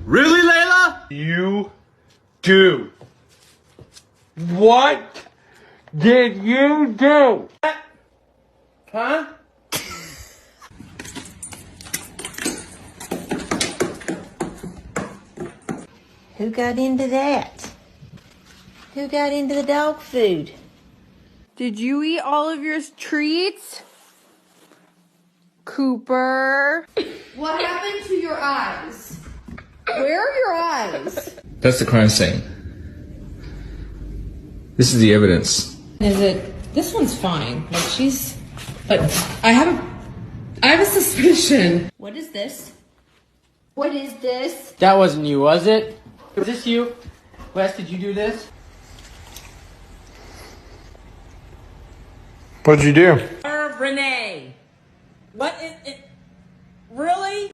Really, Layla? You do. What did you do? Huh? Who got into that? Who got into the dog food? Did you eat all of your treats? Cooper. What happened to your eyes? Where are your eyes? That's the crime scene. This is the evidence. Is it? This one's fine. Like but I have a suspicion. What is this? What is this? That wasn't you, was it? Was this you? Wes, did you do this? What'd you do? Renee, what is it?